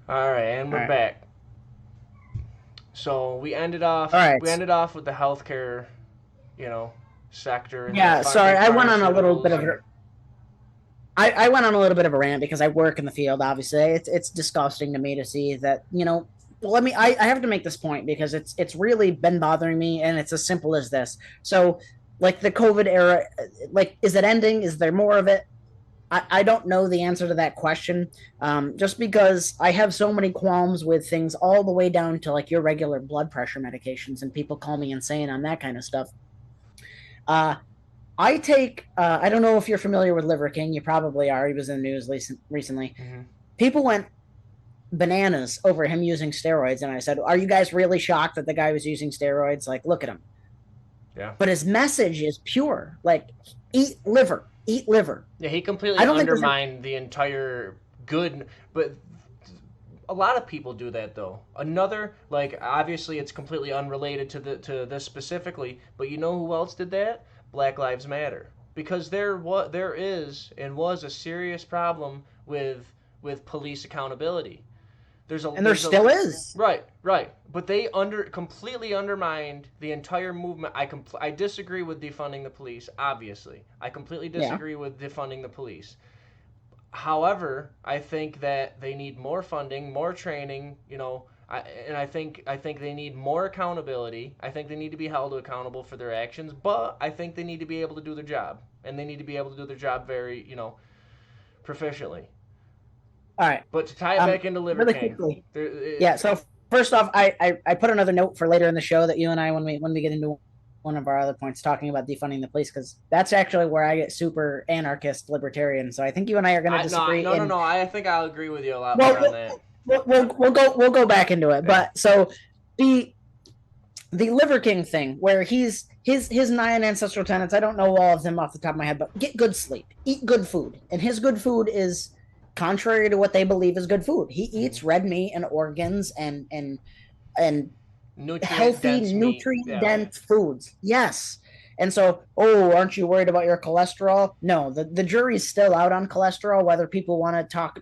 All right, and All we're right. back. So we ended All off we right. ended off with the healthcare, you know, sector and the Yeah, sorry. big I went on a little bit pharmaceuticals of a and I went on a little bit of a rant because I work in the field, obviously. It's disgusting to me to see that, I have to make this point because it's really been bothering me, and it's as simple as this. So like the COVID era, like, is it ending? Is there more of it? I don't know the answer to that question. Just because I have so many qualms with things all the way down to like your regular blood pressure medications, and people call me insane on that kind of stuff. Uh, I don't know if you're familiar with Liver King. You probably are. He was in the news recently. hmm People went bananas over him using steroids. And I said, are you guys really shocked that the guy was using steroids? Like, look at him. yeah. But his message is pure. Like, eat liver, eat liver. Yeah, he completely I don't think there's any, undermined the entire good, but a lot of people do that though. Another like obviously it's completely unrelated to this specifically, but you know who else did that? Black Lives Matter. Because there is and was a serious problem with police accountability. and there There's a still is. right, but they under completely undermined the entire movement. I disagree with defunding the police. Obviously, I completely Yeah. disagree with defunding the police. However, I think that they need more funding, more training. And I think they need more accountability. I think they need to be held accountable for their actions, but I think they need to be able to do their job, and they need to be able to do their job very, proficiently. All right. But to tie it back into Liver Really King, quickly. there, Yeah. So first off, I put another note for later in the show that you and I, when we get into one of our other points talking about defunding the police, because that's actually where I get super anarchist libertarian. So I think you and I are going to I no disagree no no in. no. I think I'll agree with you a lot more on Well, that. we'll go back into it. Yeah. But so the the Liver King thing, where his nine ancestral tenets. I don't know all of them off the top of my head, but get good sleep, eat good food, and his good food is contrary to what they believe is good food. He hmm eats red meat and organs and Nutrient healthy, dense meat. nutrient Yeah. dense foods. Yes. And so, oh, aren't you worried about your cholesterol? No, the jury's still out on cholesterol, whether people want to talk.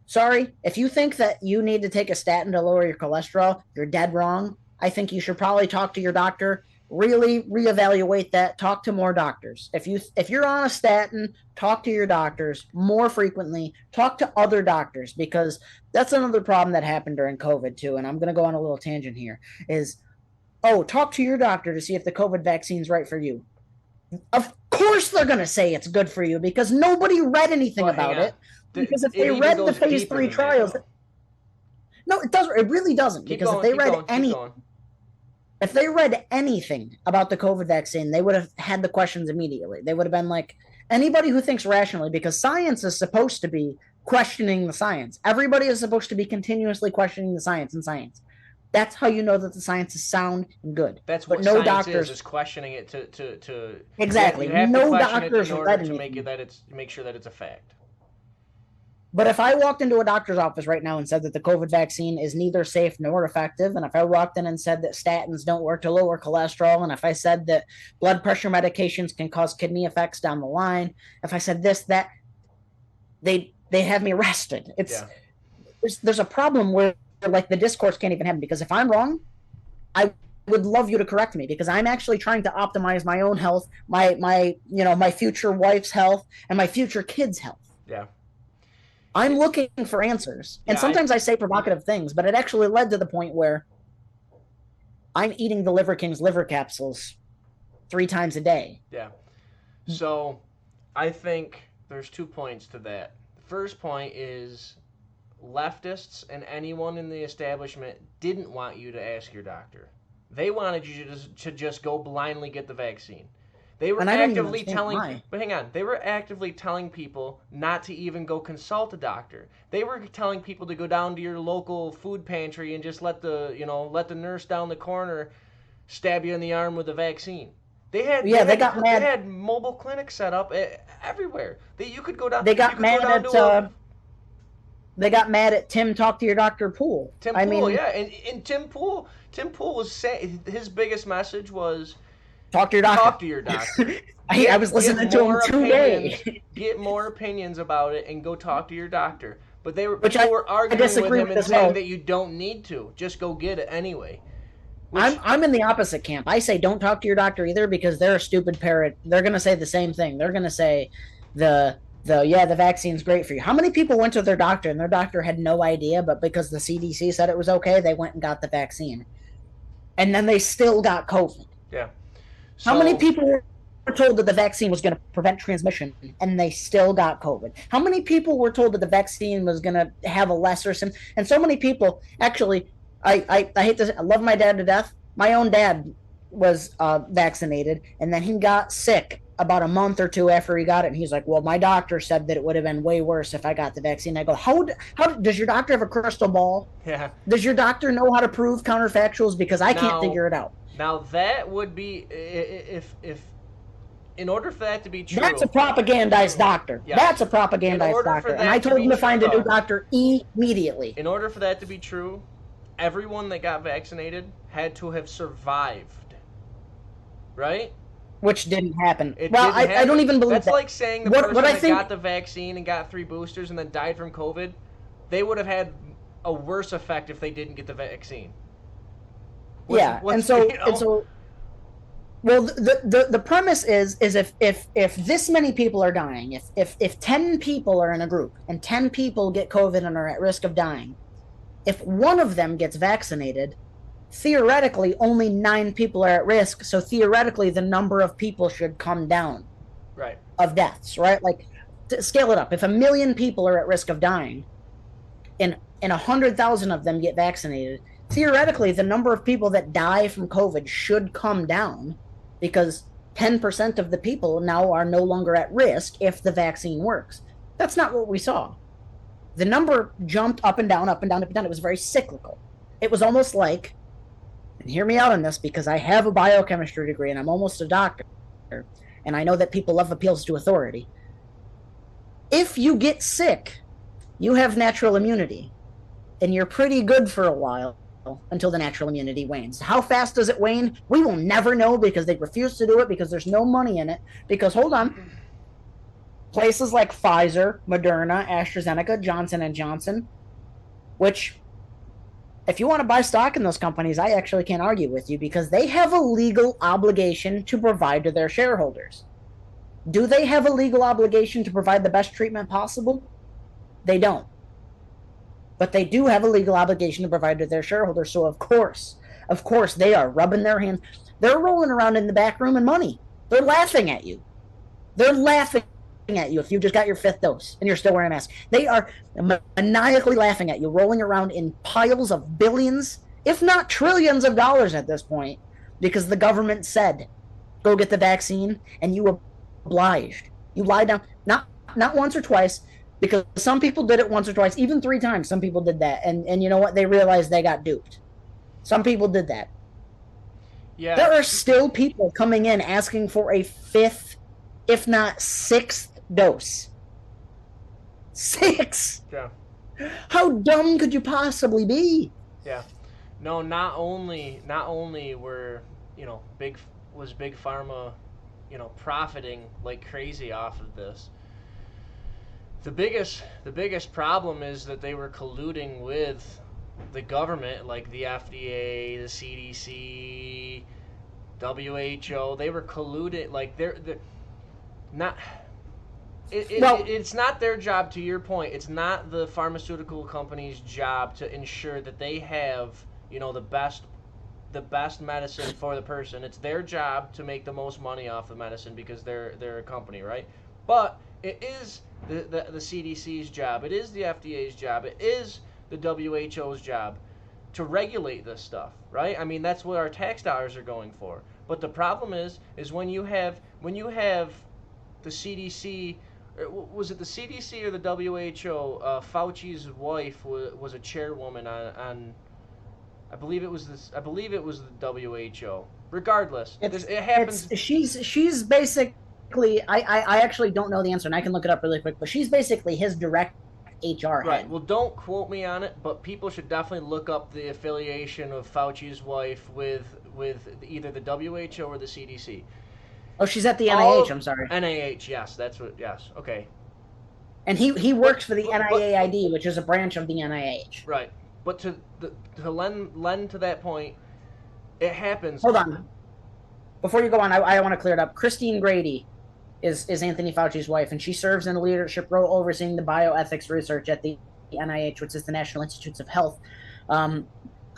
Sorry, if you think that you need to take a statin to lower your cholesterol, you're dead wrong. I think you should probably talk to your doctor, really reevaluate that, talk to more doctors. If you're on a statin, talk to your doctors more frequently, talk to other doctors, because that's another problem that happened during COVID too. And I'm going to go on a little tangent here is, oh, talk to your doctor to see if the COVID vaccine's right for you. Of course they're going to say it's good for you because nobody read anything But hang about on. it. Because if It they even read the goes phase deeper three than that, trials, though. no, it doesn't. It really doesn't. Keep Because going. Keep going. Keep going. if they read anything about the COVID vaccine, they would have had the questions immediately. They would have been like, anybody who thinks rationally, because science is supposed to be questioning the science. Everybody is supposed to be continuously questioning the science and science. That's how you know that the science is sound and good. That's But what no science is is questioning it to you exactly. have to No question it doctors in order read to make it anything. that it's make sure that it's a fact. But if I walked into a doctor's office right now and said that the COVID vaccine is neither safe nor effective, and if I walked in and said that statins don't work to lower cholesterol, and if I said that blood pressure medications can cause kidney effects down the line, if I said this, that, they have me arrested. It's Yeah. there's a problem where like the discourse can't even happen, because if I'm wrong, I would love you to correct me, because I'm actually trying to optimize my own health, my future wife's health, and my future kids' health. Yeah. I'm It, looking for answers. And yeah. sometimes I say provocative things, but it actually led to the point where I'm eating the Liver King's liver capsules 3 times a day. Yeah. So, I think there's 2 points to that. The first point is leftists and anyone in the establishment didn't want you to ask your doctor. They wanted you to just go blindly get the vaccine. They were And I don't even actively understand telling, why. but hang on, they were actively telling people not to even go consult a doctor. They were telling people to go down to your local food pantry and just let the nurse down the corner stab you in the arm with a vaccine. They had they Yeah, had they had mobile clinics set up everywhere. That you could go down. they You got could go mad down to at a they got mad at Tim talk to your doctor Pool. Tim I Pool, mean, yeah, and Tim Pool was saying his biggest message was talk to your doctor. talk to your doctor. I Get was get listening to him more opinions. today. Get more opinions about it and go talk to your doctor. But they were which people were I arguing with disagree him with and as saying well. that you don't need to. Just go get it anyway. I'm Which I'm in the opposite camp. I say don't talk to your doctor either because they're a stupid parrot. They're gonna say the same thing. They're gonna say the vaccine's great for you. How many people went to their doctor and their doctor had no idea, but because the CDC said it was okay, they went and got the vaccine, and then they still got COVID. yeah. How many So people were told that the vaccine was going to prevent transmission and they still got COVID? How many people were told that the vaccine was going to have a lesser symptom? And so many people, actually, I hate to, I love my dad to death. My own dad was vaccinated and then he got sick about a month or two after he got it. And he's like, well, my doctor said that it would have been way worse if I got the vaccine. I go, how does your doctor have a crystal ball? yeah. Does your doctor know how to prove counterfactuals? Because I can't Now figure it out. now that would be if in order for that to be That's a true. propagandized doctor. Yes. That's a In propagandized order for doctor. And I that to told be him to true find a new though, doctor immediately, in order for that to be true, everyone that got vaccinated had to have survived. Right? which didn't happen. It Well, didn't I don't happen. even believe That's that. like saying the What person I that think, got the vaccine and got 3 boosters and then died from COVID, they would have had a worse effect if they didn't get the vaccine. yeah, and so you know? well, the premise is if this many people are dying, if 10 people are in a group and 10 people get COVID and are at risk of dying, if one of them gets vaccinated, theoretically only 9 people are at risk. So theoretically, the number of people should come down Right. of deaths, right? Like, to scale it up. If 1 million people are at risk of dying, and 100,000 of them get vaccinated, theoretically, the number of people that die from COVID should come down because 10% of the people now are no longer at risk if the vaccine works. That's not what we saw. The number jumped up and down, up and down, up and down. It was very cyclical. It was almost like, and hear me out on this because I have a biochemistry degree and I'm almost a doctor, and I know that people love appeals to authority. If you get sick, you have natural immunity, and you're pretty good for a while until the natural immunity wanes. How fast does it wane? We will never know because they refuse to do it because there's no money in it. Because, hold on, places like Pfizer, Moderna, AstraZeneca, Johnson & Johnson, which, if you want to buy stock in those companies, I actually can't argue with you because they have a legal obligation to provide to their shareholders. Do they have a legal obligation to provide the best treatment possible? They don't. But they do have a legal obligation to provide to their shareholders. So of course, they are rubbing their hands. They're rolling around in the back room in money. They're laughing at you. They're laughing at you if you just got your 5th dose and you're still wearing a mask. They are maniacally laughing at you, rolling around in piles of billions, if not trillions of dollars at this point, because the government said, go get the vaccine, and you obliged. You lied down, not once or twice, because some people did it once or twice, even 3 times. Some people did that, and you know what? They realized they got duped. Some people did that. Yeah. There are still people coming in asking for a 5th, if not 6th dose. 6. Yeah. How dumb could you possibly be? Yeah. No, not only were, big pharma, profiting like crazy off of this. The biggest problem is that they were colluding with the government, like the FDA, the CDC, WHO. They were colluding, like they're not. It's not their job. To your point, it's not the pharmaceutical company's job to ensure that they have, the best medicine for the person. It's their job to make the most money off the medicine because they're a company, right? But it is the CDC's job. It is the FDA's job. It is the WHO's job to regulate this stuff, right? I mean, that's what our tax dollars are going for. But the problem is when you have the CDC. Was it the CDC or the WHO? Fauci's wife was a chairwoman on I believe it was this. I believe it was the WHO. Regardless, it happens. She's basically. I actually don't know the answer, and I can look it up really quick. But she's basically his direct HR head. Right. Well, don't quote me on it, but people should definitely look up the affiliation of Fauci's wife with either the WHO or the CDC. Oh, she's at the NIH. I'm sorry. NIH. Yes, that's what. Yes. Okay. And he But works for the but NIAID, which is a branch of the NIH. right. But to lend to that point, it happens. Hold on. Before you go on, I want to clear it up. Christine Grady is Anthony Fauci's wife, and she serves in a leadership role overseeing the bioethics research at the NIH, which is the National Institutes of Health. Um,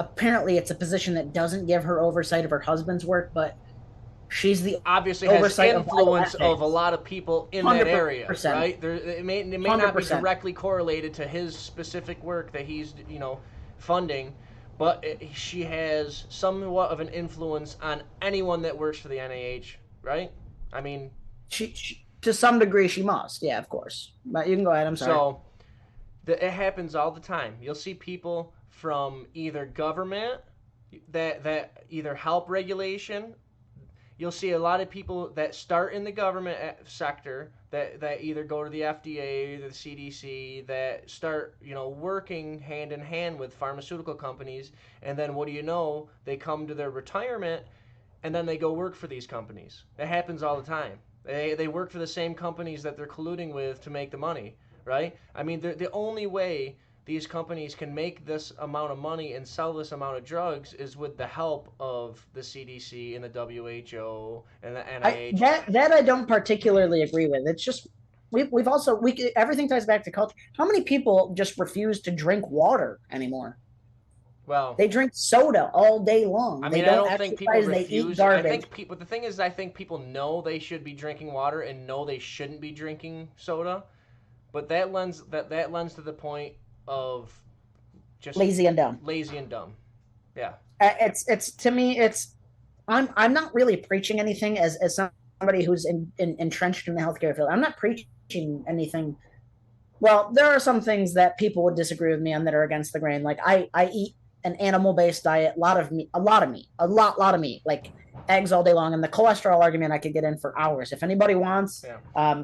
Apparently, it's a position that doesn't give her oversight of her husband's work, but she's the Obviously has oversight of influence of a bioethics. lot of people in that area, 100%. right? It may not be 100%. directly correlated to his specific work that he's funding, but she has somewhat of an influence on anyone that works for the NIH, right? I mean, She to some degree she must, yeah, of course. But you can go ahead. I'm sorry. so it happens all the time. You'll see people from either government that either help regulation. You'll see a lot of people that start in the government sector that either go to the FDA, the CDC, that start working hand in hand with pharmaceutical companies, and then what do you know? They come to their retirement, and then they go work for these companies. That happens all the time. They work for the same companies that they're colluding with to make the money, right? I mean, the only way these companies can make this amount of money and sell this amount of drugs is with the help of the CDC and the WHO and the NIH. That I don't particularly agree with. It's just we've also everything ties back to culture. How many people just refuse to drink water anymore? Well, They drink soda all day long. I They mean, I don't don't think people exercise. They eat refuse. I garbage. think people. The thing is, I think people know they should be drinking water and know they shouldn't be drinking soda. But that lends to the point of just Lazy and dumb. lazy and dumb. Yeah. It's to me. I'm not really preaching anything as somebody who's entrenched in the healthcare field. I'm not preaching anything. Well, there are some things that people would disagree with me on that are against the grain. Like I eat an animal based diet, a lot of meat, a lot of meat, like eggs all day long. And the cholesterol argument I could get in for hours. If anybody wants, Yeah.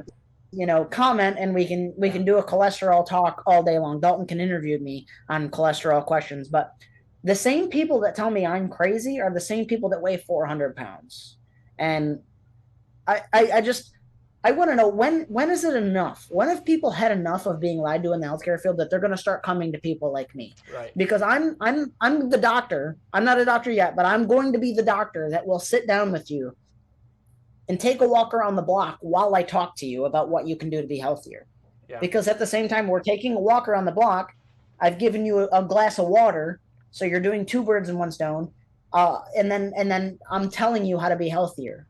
comment and we can do a cholesterol talk all day long. Dalton can interview me on cholesterol questions, but the same people that tell me I'm crazy are the same people that weigh 400 pounds. And I just I want to know when is it enough? When have people had enough of being lied to in the healthcare field that they're going to start coming to people like me? Right. Because I'm the doctor. I'm not a doctor yet, but I'm going to be the doctor that will sit down with you and take a walk around the block while I talk to you about what you can do to be healthier. Yeah. Because at the same time we're taking a walk around the block, I've given you a glass of water, so you're doing two birds in one stone. And then I'm telling you how to be healthier.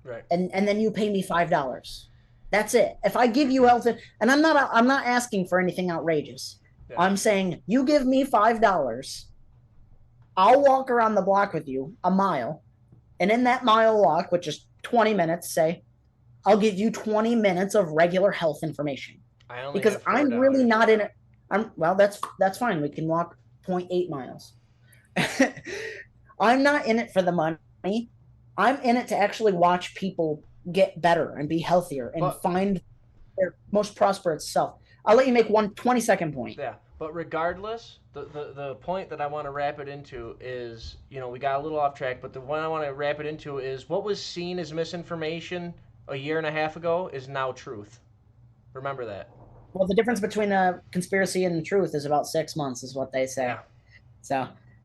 Right. And then you pay me $5. That's it. If I give you health, and I'm not asking for anything outrageous. Yeah. I'm saying you give me $5, I'll walk around the block with you a mile, and in that mile walk, which is 20 minutes, say, I'll give you 20 minutes of regular health information. I only Because have I'm $4. really not in it. Well, that's fine. We can walk 0.8 miles. I'm not in it for the money. I'm in it to actually watch people get better and be healthier and find their most prosperous self. I'll let you make one 20-second point. Yeah, but regardless, the point that I want to wrap it into is, we got a little off track, but the one I want to wrap it into is what was seen as misinformation a year and a half ago is now truth. Remember that. Well, the difference between a conspiracy and the truth is about 6 months, is what they say. Yeah. So